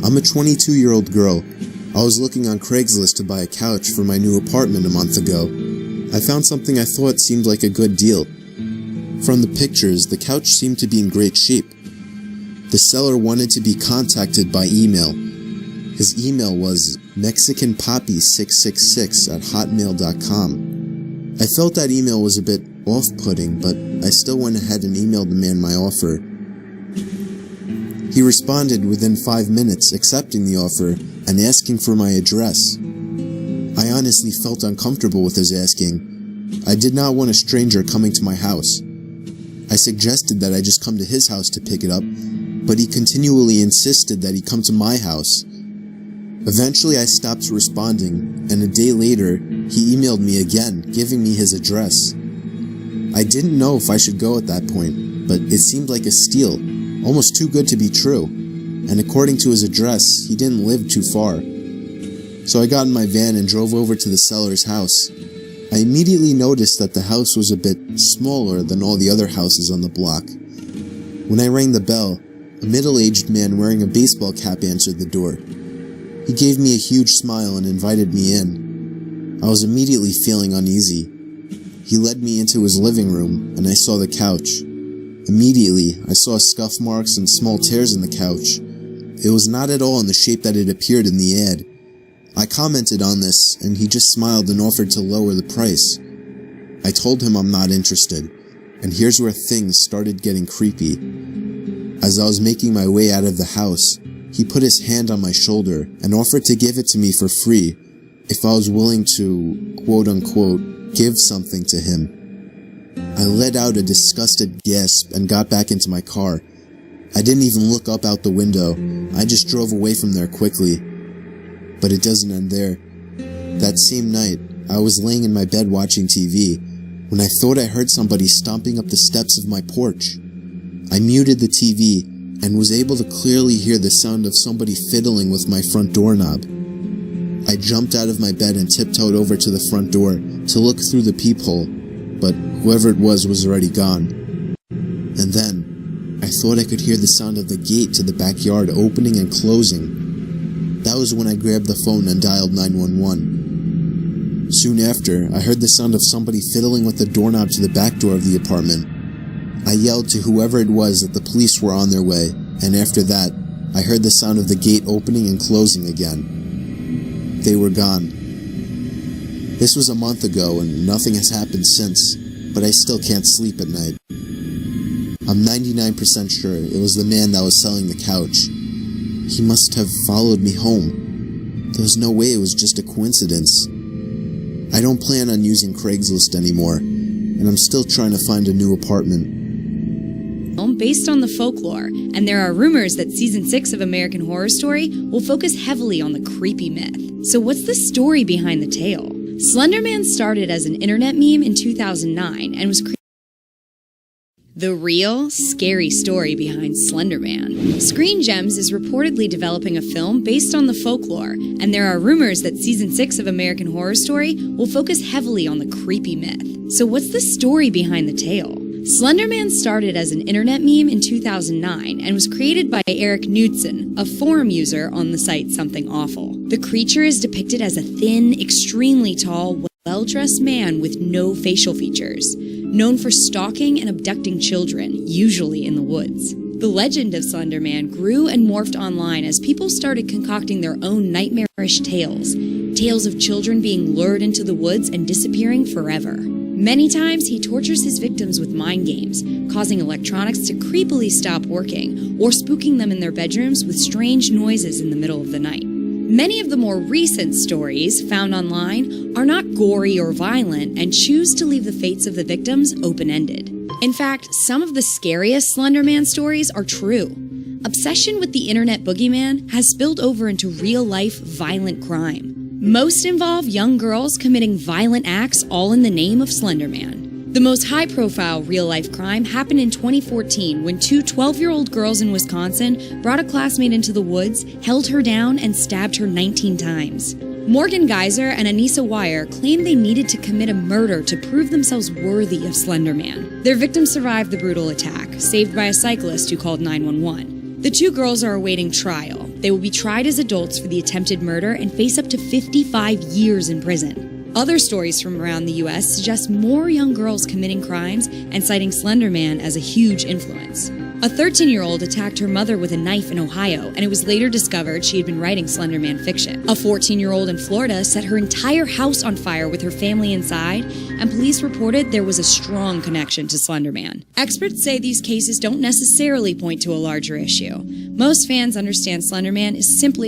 I'm a 22-year-old girl. I was looking on Craigslist to buy a couch for my new apartment a month ago. I found something I thought seemed like a good deal. From the pictures, the couch seemed to be in great shape. The seller wanted to be contacted by email. His email was mexicanpoppy666@hotmail.com. I felt that email was a bit off-putting, but I still went ahead and emailed the man my offer. He responded within 5 minutes, accepting the offer and asking for my address. I honestly felt uncomfortable with his asking. I did not want a stranger coming to my house. I suggested that I just come to his house to pick it up, but he continually insisted that he come to my house. Eventually I stopped responding, and a day later, he emailed me again, giving me his address. I didn't know if I should go at that point, but it seemed like a steal, almost too good to be true, and according to his address, he didn't live too far. So I got in my van and drove over to the seller's house. I immediately noticed that the house was a bit smaller than all the other houses on the block. When I rang the bell, a middle-aged man wearing a baseball cap answered the door. He gave me a huge smile and invited me in. I was immediately feeling uneasy. He led me into his living room, and I saw the couch. Immediately, I saw scuff marks and small tears in the couch. It was not at all in the shape that it appeared in the ad. I commented on this, and he just smiled and offered to lower the price. I told him I'm not interested, and here's where things started getting creepy. As I was making my way out of the house, he put his hand on my shoulder and offered to give it to me for free if I was willing to, quote-unquote, give something to him. I let out a disgusted gasp and got back into my car. I didn't even look up out the window. I just drove away from there quickly. But it doesn't end there. That same night, I was laying in my bed watching TV when I thought I heard somebody stomping up the steps of my porch. I muted the TV and was able to clearly hear the sound of somebody fiddling with my front doorknob. I jumped out of my bed and tiptoed over to the front door to look through the peephole, but whoever it was already gone. And then, I thought I could hear the sound of the gate to the backyard opening and closing. That was when I grabbed the phone and dialed 911. Soon after, I heard the sound of somebody fiddling with the doorknob to the back door of the apartment. I yelled to whoever it was that the police were on their way, and after that, I heard the sound of the gate opening and closing again. They were gone. This was a month ago, and nothing has happened since, but I still can't sleep at night. I'm 99% sure it was the man that was selling the couch. He must have followed me home. There was no way it was just a coincidence. I don't plan on using Craigslist anymore, and I'm still trying to find a new apartment. Based on the folklore, and there are rumors that Season 6 of American Horror Story will focus heavily on the creepy myth. So what's the story behind the tale? Slenderman started as an internet meme in 2009 and was created. The real, scary story behind Slenderman. Screen Gems is reportedly developing a film based on the folklore, and there are rumors that Season 6 of American Horror Story will focus heavily on the creepy myth. So what's the story behind the tale? Slenderman started as an internet meme in 2009 and was created by Eric Knudsen, a forum user on the site Something Awful. The creature is depicted as a thin, extremely tall, well-dressed man with no facial features, known for stalking and abducting children, usually in the woods. The legend of Slenderman grew and morphed online as people started concocting their own nightmarish tales of children being lured into the woods and disappearing forever. Many times, he tortures his victims with mind games, causing electronics to creepily stop working or spooking them in their bedrooms with strange noises in the middle of the night. Many of the more recent stories found online are not gory or violent and choose to leave the fates of the victims open-ended. In fact, some of the scariest Slenderman stories are true. Obsession with the internet boogeyman has spilled over into real-life violent crime. Most involve young girls committing violent acts all in the name of Slenderman. The most high-profile real-life crime happened in 2014 when two 12-year-old girls in Wisconsin brought a classmate into the woods, held her down, and stabbed her 19 times. Morgan Geyser and Anissa Wire claimed they needed to commit a murder to prove themselves worthy of Slenderman. Their victim survived the brutal attack, saved by a cyclist who called 911. The two girls are awaiting trial. They will be tried as adults for the attempted murder and face up to 55 years in prison. Other stories from around the U.S. suggest more young girls committing crimes and citing Slender Man as a huge influence. A 13-year-old attacked her mother with a knife in Ohio, and it was later discovered she had been writing Slender Man fiction. A 14-year-old in Florida set her entire house on fire with her family inside, and police reported there was a strong connection to Slender Man. Experts say these cases don't necessarily point to a larger issue. Most fans understand Slender Man is simply